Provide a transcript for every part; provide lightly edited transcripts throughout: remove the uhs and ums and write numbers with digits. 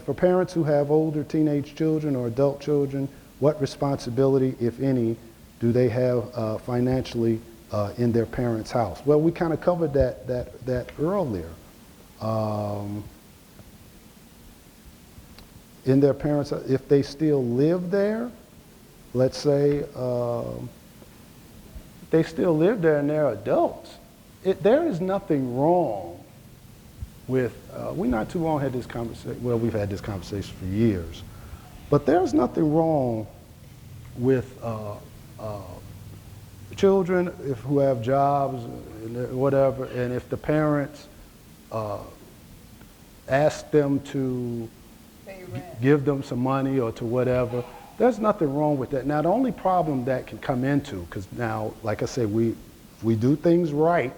For parents who have older teenage children or adult children, what responsibility, if any, do they have financially in their parents' house? Well, we kind of covered that earlier. In their parents, if they still live there, let's say they still live there and they're adults, there is nothing wrong with, we not too long had this conversation, well, we've had this conversation for years, but there's nothing wrong with children who have jobs, whatever, and if the parents ask them to give them some money or to whatever, there's nothing wrong with that. Now, the only problem that can come into, because now, like I said, we do things right,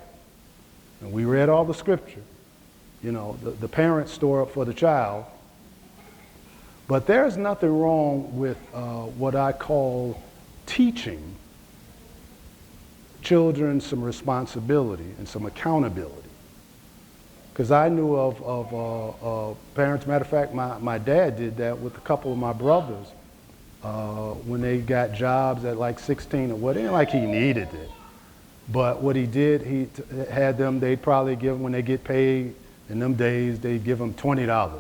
and we read all the scripture, you know, the parents store up for the child, but there's nothing wrong with what I call teaching children some responsibility and some accountability. Because I knew of parents, matter of fact, my dad did that with a couple of my brothers when they got jobs at like 16 or what, it ain't like he needed it. But what he did, he had them, they'd probably give, when they get paid in them days, they'd give them $20.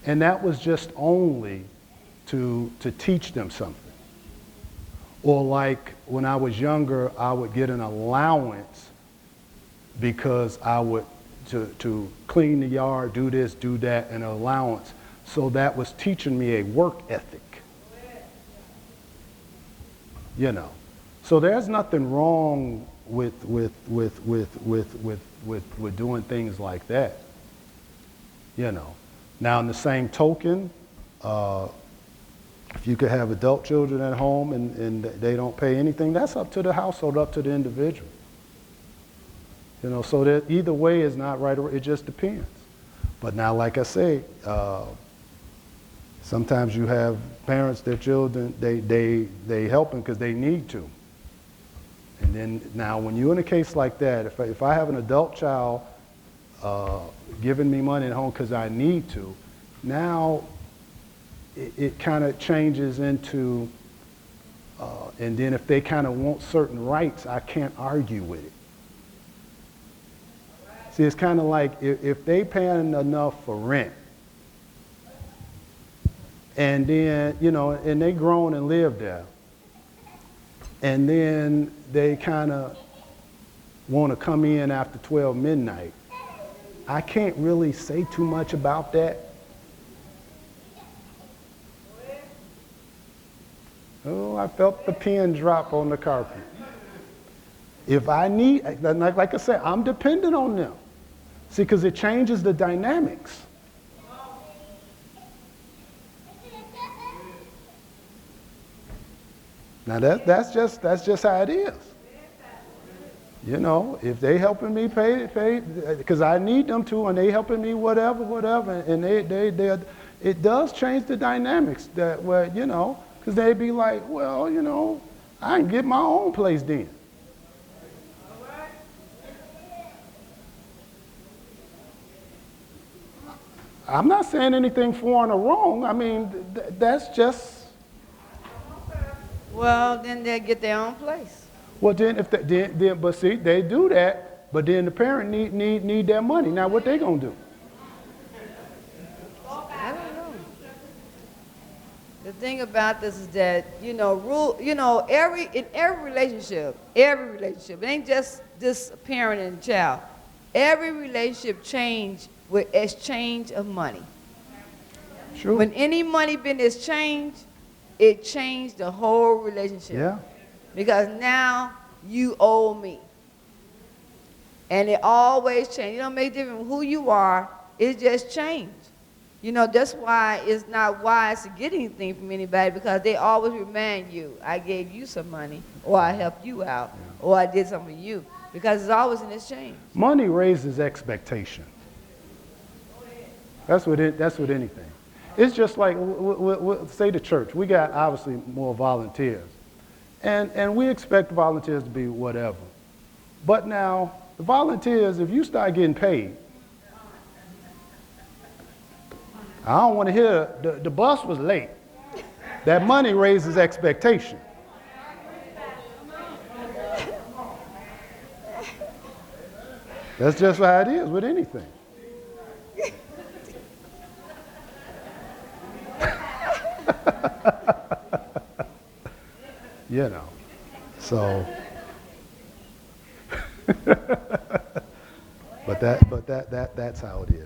And that was just only to teach them something. Or like when I was younger, I would get an allowance because I would to clean the yard, do this, do that, an allowance. So that was teaching me a work ethic. You know. So there's nothing wrong with doing things like that. You know. Now in the same token, if you could have adult children at home and they don't pay anything, that's up to the household, up to the individual. You know, so that either way is not right, or it just depends. But now, like I say, sometimes you have parents, their children, they help them because they need to. And then now, when you're in a case like that, if I have an adult child giving me money at home because I need to, now it kind of changes into, and then if they kind of want certain rights, I can't argue with it. See, it's kind of like if they paying enough for rent, and then, you know, and they grown and live there, and then they kind of want to come in after 12 midnight, I can't really say too much about that. Oh, I felt the pin drop on the carpet. If I need, like I said, I'm dependent on them. See, because it changes the dynamics. Now that's just how it is. You know, if they helping me pay, because I need them to, and they helping me whatever, and it does change the dynamics. That where, you know, because they'd be like, well, you know, I can get my own place then. I'm not saying anything foreign or wrong. I mean, that's just. Well, then they'll get their own place. Well, then if then but see, they do that, but then the parent need their money. Now, what they gonna do? I don't know. The thing about this is that, you know, in every relationship, it ain't just this parent and child. Every relationship change with exchange of money. Sure. When any money been exchanged, it changed the whole relationship. Yeah. Because now you owe me. And it always changes. It don't make a difference who you are, it just changed. You know, that's why it's not wise to get anything from anybody, because they always remind you, I gave you some money, or I helped you out, or I did something for you. Because it's always an exchange. Money raises expectation. That's what anything. It's just like, say the church. We got obviously more volunteers. And we expect volunteers to be whatever. But now, the volunteers, if you start getting paid, I don't want to hear the bus was late. That money raises expectation. That's just how it is with anything. You know, so, but that's how it is.